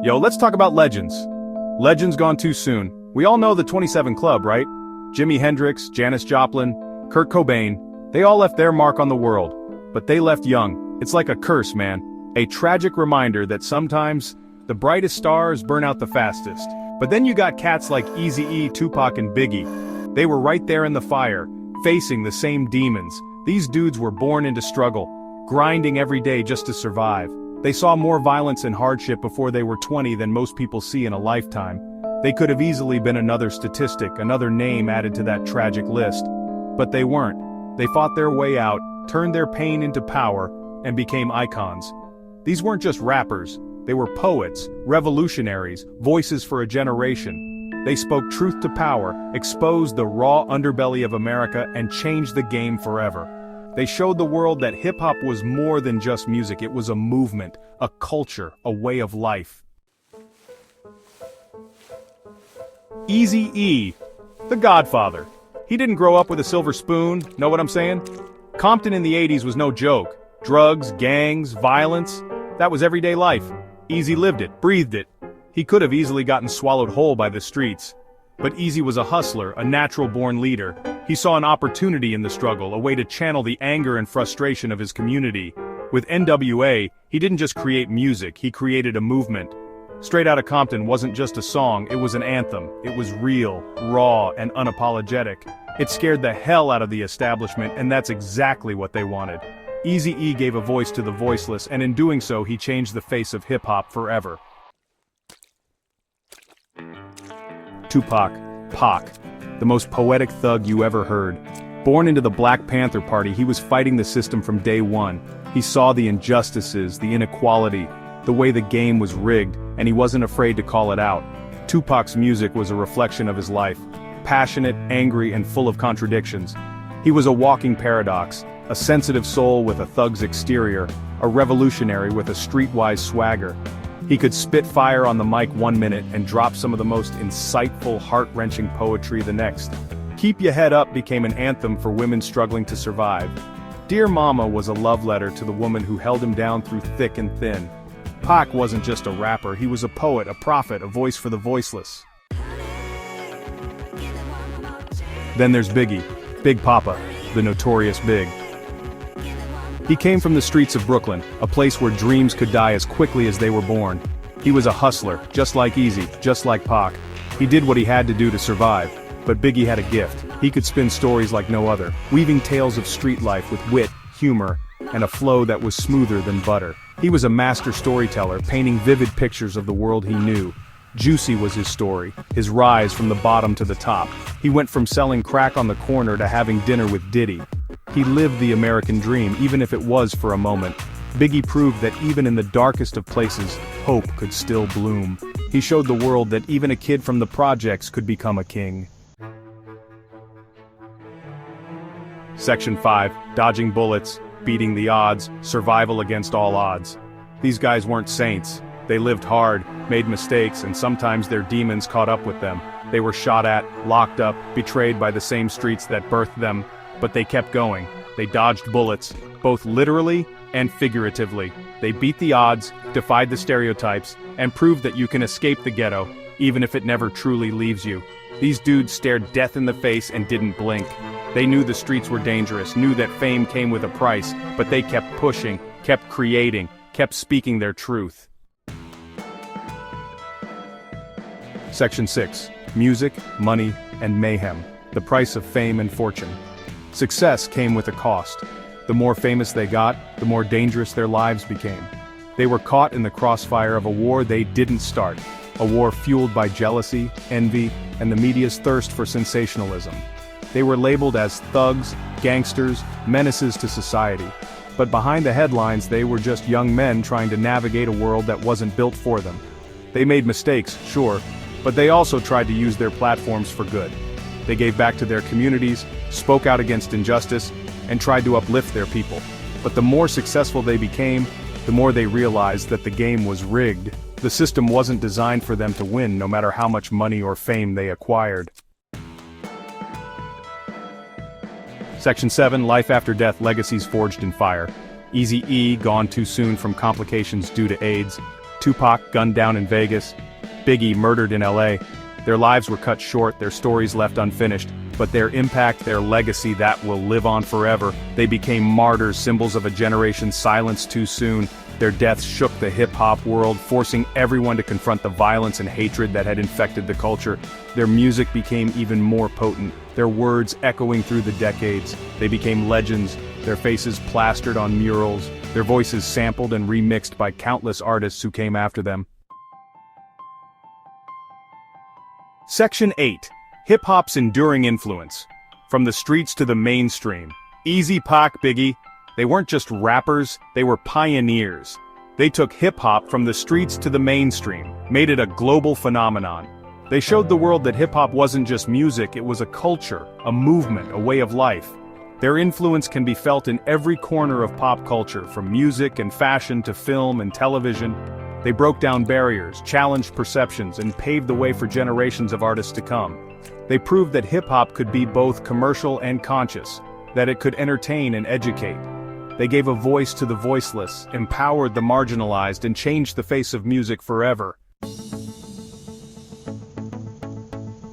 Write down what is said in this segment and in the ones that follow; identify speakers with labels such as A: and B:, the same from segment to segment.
A: Yo, let's talk about legends. Legends gone too soon. We all know the 27 Club, right? Jimi Hendrix, Janis Joplin, Kurt Cobain, they all left their mark on the world. But they left young. It's like a curse, man. A tragic reminder that sometimes, the brightest stars burn out the fastest. But then you got cats like Eazy-E, Tupac and Biggie. They were right there in the fire, facing the same demons. These dudes were born into struggle, grinding every day just to survive. They saw more violence and hardship before they were 20 than most people see in a lifetime. They could have easily been another statistic, another name added to that tragic list. But they weren't. They fought their way out, turned their pain into power, and became icons. These weren't just rappers. They were poets, revolutionaries, voices for a generation. They spoke truth to power, exposed the raw underbelly of America, and changed the game forever. They showed the world that hip-hop was more than just music. It was a movement, a culture, a way of life. Eazy-E, the Godfather. He didn't grow up with a silver spoon, know what I'm saying? Compton in the 80s was no joke. Drugs, gangs, violence, that was everyday life. Eazy lived it, breathed it. He could have easily gotten swallowed whole by the streets. But Eazy was a hustler, a natural-born leader. He saw an opportunity in the struggle, a way to channel the anger and frustration of his community. With NWA, he didn't just create music, he created a movement. Straight Outta Compton wasn't just a song, it was an anthem. It was real, raw, and unapologetic. It scared the hell out of the establishment, and that's exactly what they wanted. Eazy-E gave a voice to the voiceless, and in doing so he changed the face of hip-hop forever. Tupac, Pac, the most poetic thug you ever heard. Born into the Black Panther Party, he was fighting the system from day one. He saw the injustices, the inequality, the way the game was rigged, and he wasn't afraid to call it out. Tupac's music was a reflection of his life, passionate, angry, and full of contradictions. He was a walking paradox, a sensitive soul with a thug's exterior, a revolutionary with a streetwise swagger. He could spit fire on the mic one minute and drop some of the most insightful, heart-wrenching poetry the next. Keep Ya Head Up became an anthem for women struggling to survive. Dear Mama was a love letter to the woman who held him down through thick and thin. Pac wasn't just a rapper, he was a poet, a prophet, a voice for the voiceless. Then there's Biggie, Big Papa, the notorious Big. He came from the streets of Brooklyn, a place where dreams could die as quickly as they were born. He was a hustler, just like Eazy, just like Pac. He did what he had to do to survive. But Biggie had a gift. He could spin stories like no other, weaving tales of street life with wit, humor, and a flow that was smoother than butter. He was a master storyteller, painting vivid pictures of the world he knew. Juicy was his story, his rise from the bottom to the top. He went from selling crack on the corner to having dinner with Diddy. He lived the American dream, even if it was for a moment. Biggie proved that even in the darkest of places, hope could still bloom. He showed the world that even a kid from the projects could become a king. Section 5, dodging bullets, beating the odds, survival against all odds. These guys weren't saints. They lived hard, made mistakes, and sometimes their demons caught up with them. They were shot at, locked up, betrayed by the same streets that birthed them. But they kept going. They dodged bullets, both literally and figuratively. They beat the odds, defied the stereotypes, and proved that you can escape the ghetto, even if it never truly leaves you. These dudes stared death in the face and didn't blink. They knew the streets were dangerous, knew that fame came with a price, but they kept pushing, kept creating, kept speaking their truth. Section 6. Music, money, and mayhem. The price of fame and fortune. Success came with a cost. The more famous they got, the more dangerous their lives became. They were caught in the crossfire of a war they didn't start, a war fueled by jealousy, envy, and the media's thirst for sensationalism. They were labeled as thugs, gangsters, menaces to society. But behind the headlines, they were just young men trying to navigate a world that wasn't built for them. They made mistakes, sure, but they also tried to use their platforms for good. They gave back to their communities, spoke out against injustice, and tried to uplift their people. But the more successful they became, the more they realized that the game was rigged. The system wasn't designed for them to win, no matter how much money or fame they acquired. Section 7, Life After Death, Legacies Forged in Fire. Eazy-E, gone too soon from complications due to AIDS. Tupac gunned down in Vegas, Biggie murdered in LA. Their lives were cut short, their stories left unfinished, but their impact, their legacy, that will live on forever. They became martyrs, symbols of a generation silenced too soon. Their deaths shook the hip-hop world, forcing everyone to confront the violence and hatred that had infected the culture. Their music became even more potent, their words echoing through the decades. They became legends, their faces plastered on murals, their voices sampled and remixed by countless artists who came after them. Section 8. Hip-hop's enduring influence. From the streets to the mainstream. Eazy-Pac Biggie, they weren't just rappers, they were pioneers. They took hip-hop from the streets to the mainstream, made it a global phenomenon. They showed the world that hip-hop wasn't just music, it was a culture, a movement, a way of life. Their influence can be felt in every corner of pop culture, from music and fashion to film and television. They broke down barriers, challenged perceptions, and paved the way for generations of artists to come. They proved that hip-hop could be both commercial and conscious, that it could entertain and educate. They gave a voice to the voiceless, empowered the marginalized, and changed the face of music forever.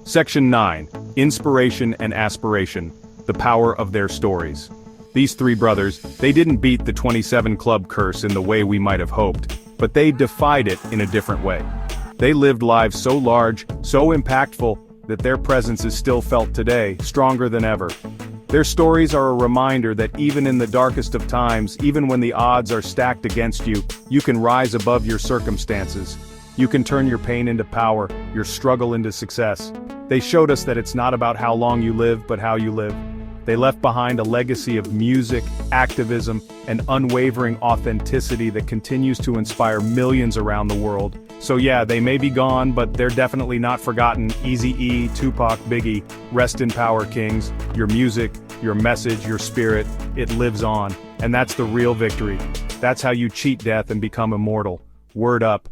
A: Section 9. Inspiration and aspiration. The power of their stories. These three brothers, they didn't beat the 27 Club curse in the way we might have hoped, but they defied it in a different way. They lived lives so large, so impactful, that their presence is still felt today, stronger than ever. Their stories are a reminder that even in the darkest of times, even when the odds are stacked against you, you can rise above your circumstances. You can turn your pain into power, your struggle into success. They showed us that it's not about how long you live, but how you live. They left behind a legacy of music, activism, and unwavering authenticity that continues to inspire millions around the world. So yeah, they may be gone, but they're definitely not forgotten. Eazy-E, Tupac Biggie, rest in power, kings. Your music, your message, your spirit, it lives on. And that's the real victory. That's how you cheat death and become immortal. Word up.